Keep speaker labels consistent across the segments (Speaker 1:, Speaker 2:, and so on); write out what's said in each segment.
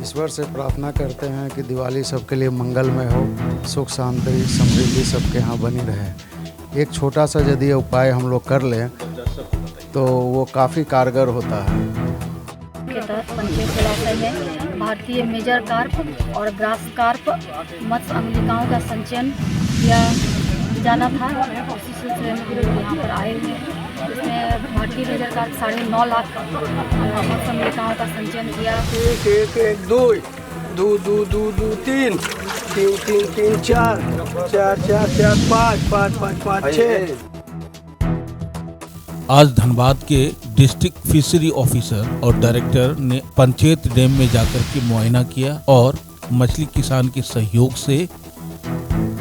Speaker 1: ईश्वर से प्रार्थना करते हैं कि दिवाली सबके लिए मंगलमय हो, सुख शांति समृद्धि सबके यहाँ बनी रहे। एक छोटा सा यदि उपाय हम लोग कर लें तो वो काफ़ी कारगर होता है।
Speaker 2: के तहत पंचायत जलाशय में भारतीय मेजर कार्प और ग्रास कार्प मत्स्य अमेरिकाओं का संचयन किया जाना था। उसी सिलसिले में हम लोग यहाँ पर आए हुए हैं। इसमें भारतीय मेजर कार्प 9.5 लाख मत्स्य अमेरिकाओं का संचयन किया।
Speaker 3: 1 2 2 2 2 2 3 3 3 3 4 4 4 4 5 5 5 5 6।
Speaker 4: आज धनबाद के डिस्ट्रिक्ट फिशरी ऑफिसर और डायरेक्टर ने पंचायत डैम में जाकर के मुआयना किया और मछली किसान के सहयोग से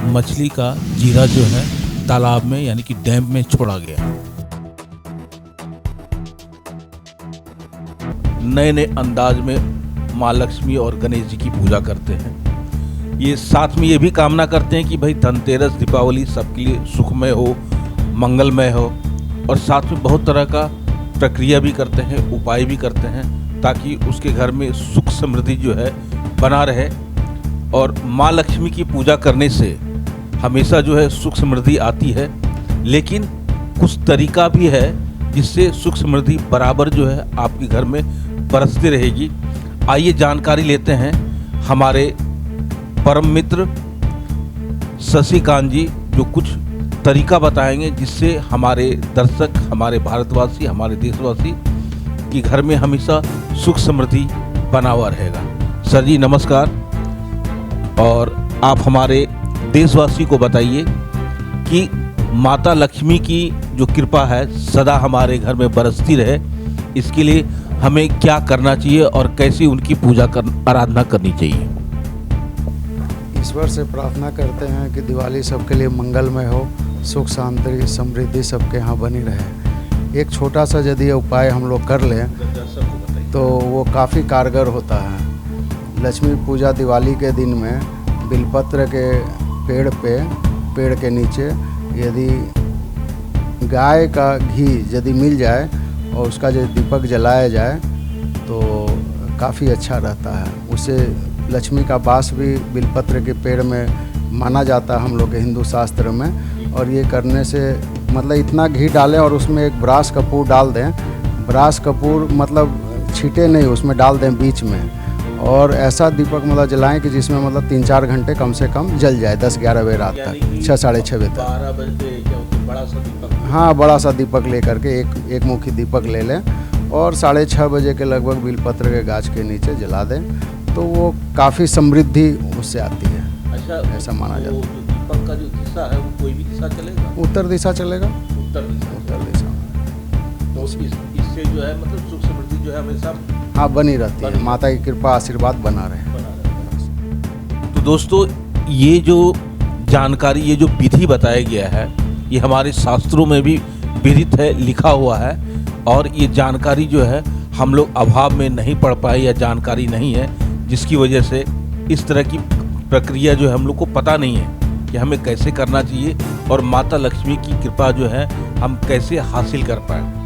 Speaker 4: मछली का जीरा जो है तालाब में यानी कि डैम में छोड़ा गया। नए नए अंदाज में माँ लक्ष्मी और गणेश जी की पूजा करते हैं। ये साथ में ये भी कामना करते हैं कि भाई धनतेरस दीपावली सबके लिए सुखमय हो, मंगलमय हो, और साथ में बहुत तरह का प्रक्रिया भी करते हैं, उपाय भी करते हैं ताकि उसके घर में सुख समृद्धि जो है बना रहे। और माँ लक्ष्मी की पूजा करने से हमेशा जो है सुख समृद्धि आती है, लेकिन कुछ तरीका भी है जिससे सुख समृद्धि बराबर जो है आपके घर में बरसती रहेगी। आइए जानकारी लेते हैं हमारे परम मित्र शशिकांत जी, जो कुछ तरीका बताएंगे जिससे हमारे दर्शक, हमारे भारतवासी, हमारे देशवासी के घर में हमेशा सुख समृद्धि बना हुआ रहेगा। सर जी नमस्कार, और आप हमारे देशवासी को बताइए कि माता लक्ष्मी की जो कृपा है सदा हमारे घर में बरसती रहे, इसके लिए हमें क्या करना चाहिए और कैसे उनकी पूजा आराधना करनी चाहिए।
Speaker 1: ईश्वर से प्रार्थना करते हैं कि दिवाली सबके लिए मंगलमय हो, सुख शांति समृद्धि सबके यहाँ बनी रहे। एक छोटा सा यदि उपाय हम लोग कर लें तो वो काफ़ी कारगर होता है। लक्ष्मी पूजा दिवाली के दिन में बिलपत्र के पेड़ के नीचे यदि गाय का घी यदि मिल जाए और उसका जो दीपक जलाया जाए तो काफ़ी अच्छा रहता है। उससे लक्ष्मी का वास भी बिलपत्र के पेड़ में माना जाता है हम लोग के हिंदू शास्त्र में। और ये करने से मतलब इतना घी डालें और उसमें एक ब्रास कपूर डाल दें। ब्रास कपूर मतलब छीटे नहीं, उसमें डाल दें बीच में, और ऐसा दीपक मतलब जलाएं कि जिसमें मतलब 3-4 घंटे कम से कम जल जाए, 10-11 बजे रात तक, 6-6:30 बजे तक।
Speaker 4: बड़ा सा दीपक,
Speaker 1: हाँ, बड़ा सा दीपक ले करके एक मुखी दीपक ले लें और 6:30 बजे के लगभग बिलपत्र के गाछ के नीचे जला दें तो वो काफ़ी समृद्धि उससे आती है।
Speaker 4: अच्छा,
Speaker 1: ऐसा माना जाता है।
Speaker 4: दीपक का जो दिशा है वो कोई भी दिशा चलेगा?
Speaker 1: उत्तर दिशा चलेगा।
Speaker 4: उत्तर दिशा। तो इससे जो है मतलब सुख समृद्धि जो है हमेशा
Speaker 1: हाँ बनी रहती है, माता की कृपा आशीर्वाद बना रहे।
Speaker 4: तो दोस्तों, ये जो जानकारी, ये जो विधि बताया गया है, ये हमारे शास्त्रों में भी विदित है, लिखा हुआ है। और ये जानकारी जो है हम लोग अभाव में नहीं पढ़ पाए या जानकारी नहीं है, जिसकी वजह से इस तरह की प्रक्रिया जो है हम लोग को पता नहीं है कि हमें कैसे करना चाहिए और माता लक्ष्मी की कृपा जो है हम कैसे हासिल कर पाए।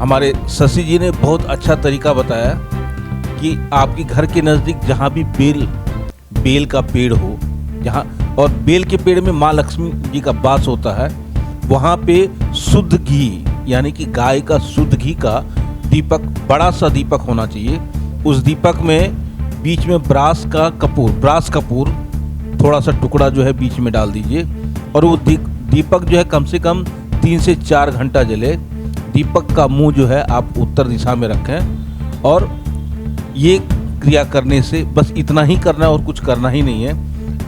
Speaker 4: हमारे शशि जी ने बहुत अच्छा तरीका बताया कि आपके घर के नज़दीक जहाँ भी बेल का पेड़ हो, जहाँ और बेल के पेड़ में माँ लक्ष्मी जी का वास होता है, वहाँ पे शुद्ध घी यानी कि गाय का शुद्ध घी का दीपक, बड़ा सा दीपक होना चाहिए। उस दीपक में बीच में ब्रास कपूर थोड़ा सा टुकड़ा जो है बीच में डाल दीजिए और वो दीपक जो है कम से कम 3 से 4 घंटा जले। दीपक का मुंह जो है आप उत्तर दिशा में रखें और ये क्रिया करने से बस इतना ही करना है और कुछ करना ही नहीं है।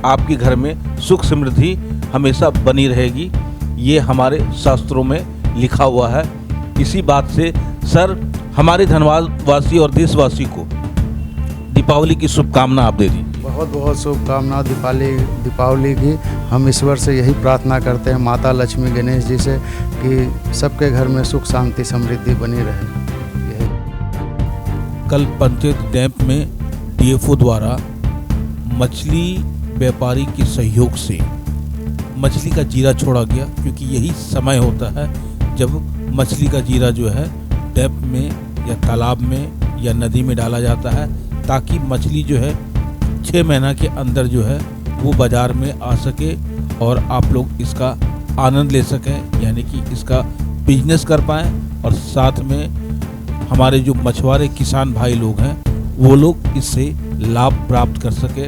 Speaker 4: आपके घर में सुख समृद्धि हमेशा बनी रहेगी, ये हमारे शास्त्रों में लिखा हुआ है। इसी बात से सर, हमारे धनबाद वासी और देशवासी को दीपावली की शुभकामना आप दे दीजिए।
Speaker 1: बहुत बहुत शुभकामना दीपावली की। हम ईश्वर से यही प्रार्थना करते हैं, माता लक्ष्मी गणेश जी से, कि सबके घर में सुख शांति समृद्धि बनी रहे।
Speaker 4: कल पंचायत डैम में डीएफओ द्वारा मछली व्यापारी के सहयोग से मछली का जीरा छोड़ा गया, क्योंकि यही समय होता है जब मछली का जीरा जो है डैम में या तालाब में या नदी में डाला जाता है ताकि मछली जो है 6 महीना के अंदर जो है वो बाज़ार में आ सके और आप लोग इसका आनंद ले सकें, यानी कि इसका बिजनेस कर पाएँ और साथ में हमारे जो मछुआरे किसान भाई लोग हैं वो लोग इससे लाभ प्राप्त कर सके।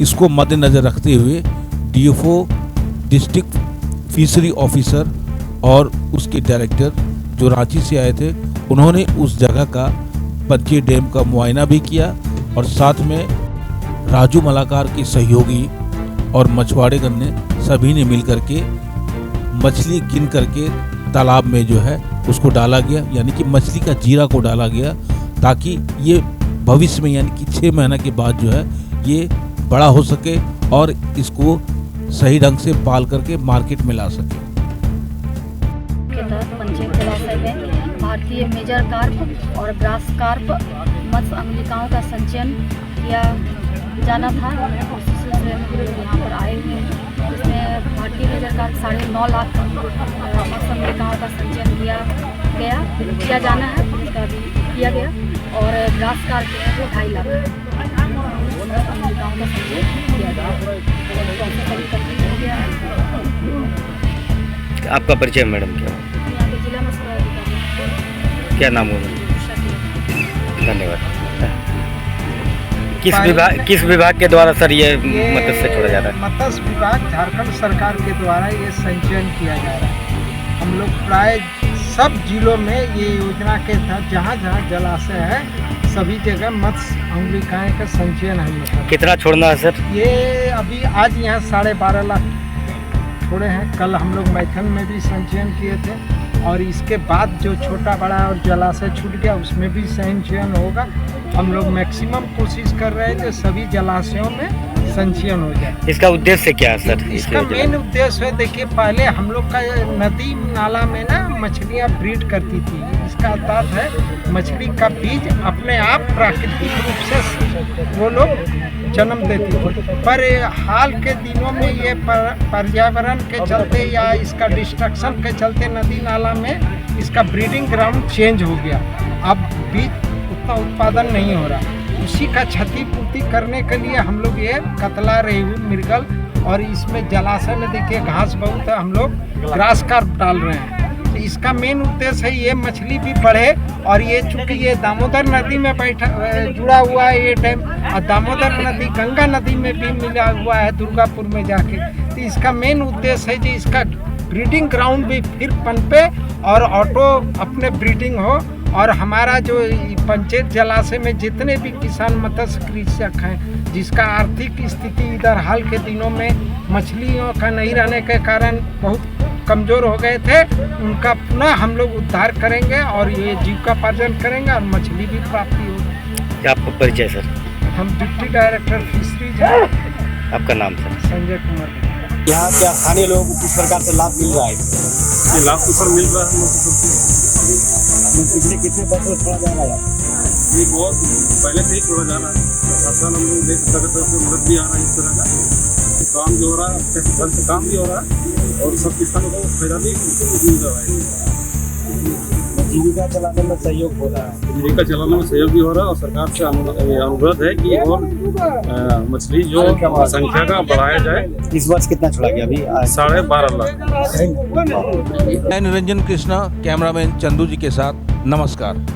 Speaker 4: इसको मद्देनज़र रखते हुए DFO डिस्ट्रिक्ट फिशरी ऑफिसर और उसके डायरेक्टर जो रांची से आए थे, उन्होंने उस जगह का पंचे डैम का मुआयना भी किया और साथ में राजू मलाकार के सहयोगी और मछुआरेगण ने सभी ने मिल करके मछली गिन करके तालाब में जो है उसको डाला गया, यानी कि मछली का जीरा को डाला गया ताकि ये भविष्य में यानी कि 6 महीना के बाद जो है ये बड़ा हो सके और इसको सही ढंग से पाल करके मार्केट में ला सके।
Speaker 2: के तहत पंचेत जलाशय में भारतीय मेजर कार्प और ग्रास कार्प मत्स्य अंगुलिकाओं का संचयन किया जाना था। उसी सिलसिले में हम लोग यहाँ पर आए हुए हैं। इसमें भारतीय मेजर कार्प 9.5 लाख मत्स्य अंगुलिकाओं का संचयन किया जाना है, इसका भी किया गया। और ग्रास कार्प जो है वो 2.5 लाख अंगुलिकाओं का संचयन किया गया। प्रोसेस अभी कंप्लीट हो गया है।
Speaker 5: आपका परिचय मैडम क्या
Speaker 2: यहाँ के जिला मछुआरा अधिकारी
Speaker 5: क्या नाम होगा? धन्यवाद। किस विभाग के द्वारा सर ये मत्स्य छोड़ा जा रहा है?
Speaker 6: मत्स्य विभाग झारखंड सरकार के द्वारा ये संचयन किया जा रहा है। हम लोग प्राय सब जिलों में ये योजना के तहत जहाँ जहाँ जलाशय है सभी जगह मत्स्य अंगुलिकाएं का संचयन हम लोग करते हैं।
Speaker 5: कितना छोड़ना है सर?
Speaker 6: ये अभी आज यहाँ 12.5 लाख छोड़े हैं। कल हम लोग मैथन में भी संचयन किए थे और इसके बाद जो छोटा बड़ा और जलाशय छूट गया उसमें भी संचयन होगा। हम लोग मैक्सिमम कोशिश कर रहे थे सभी जलाशयों में संचयन हो जाए।
Speaker 5: इसका उद्देश्य क्या है सर?
Speaker 6: इसका मेन उद्देश्य है, देखिए पहले हम लोग का नदी नाला में ना मछलियाँ ब्रीड करती थी। इसका अर्थ है मछली का बीज अपने आप प्राकृतिक रूप से वो लोग जन्म देती थी। पर हाल के दिनों में ये पर्यावरण के चलते या इसका डिस्ट्रक्शन के चलते नदी नाला में इसका ब्रीडिंग ग्राउंड चेंज हो गया। अब बीज उतना उत्पादन नहीं हो रहा। उसी का क्षतिपूर्ति करने के लिए हम लोग ये कतला, रेहू, मृगल और इसमें जलाशय में देखिए घास बहुत है, हम लोग ग्रास कार्प डाल रहे हैं। तो इसका मेन उद्देश्य है ये मछली भी बढ़े और ये चूँकि ये दामोदर नदी में जुड़ा हुआ है ये डैम और दामोदर नदी गंगा नदी में भी मिला हुआ है दुर्गापुर में जाके। तो इसका मेन उद्देश्य है कि इसका ब्रीडिंग ग्राउंड भी फिर पनपे और ऑटो अपने ब्रीडिंग हो। और हमारा जो पंचायत जलाशय में जितने भी किसान मत्स्य कृषक हैं जिसका आर्थिक स्थिति इधर हाल के दिनों में मछलियों का नहीं रहने के कारण बहुत कमज़ोर हो गए थे, उनका पुनः हम लोग उद्धार करेंगे और ये जीविकोपार्जन करेंगे और मछली भी प्राप्ति होगी।
Speaker 5: आपका परिचय सर?
Speaker 6: हम डिप्टी डायरेक्टर फिशरीज हैं।
Speaker 5: आपका नाम सर?
Speaker 6: संजय कुमार।
Speaker 7: यहाँ क्या स्थानीय लोगों को किस प्रकार से लाभ मिल रहा है?
Speaker 8: ये लाभ तो सर मिल रहा है हम लोग को।
Speaker 7: पिछले कितने वर्षों से छोड़ा जा रहा है?
Speaker 8: ये बहुत पहले से ही छोड़ा जा रहा है। हर साल हम लोग देख सकते हैं मदद भी आ रहा है इस तरह का काम जो हो रहा है, ढंग से काम भी हो रहा है और सब किसानों को फायदा भी मिल रहा है।
Speaker 7: जीविका चलाने में सहयोग हो रहा है।
Speaker 8: जीविका चलाने में सहयोग भी हो रहा है और सरकार से अनुरोध है कि और मछली जो संख्या का बढ़ाया जाए।
Speaker 7: इस वर्ष कितना छोड़ा गया अभी?
Speaker 8: 12.5 लाख।
Speaker 4: मैं निरंजन कृष्णा, कैमरामैन चंदू जी के साथ, नमस्कार।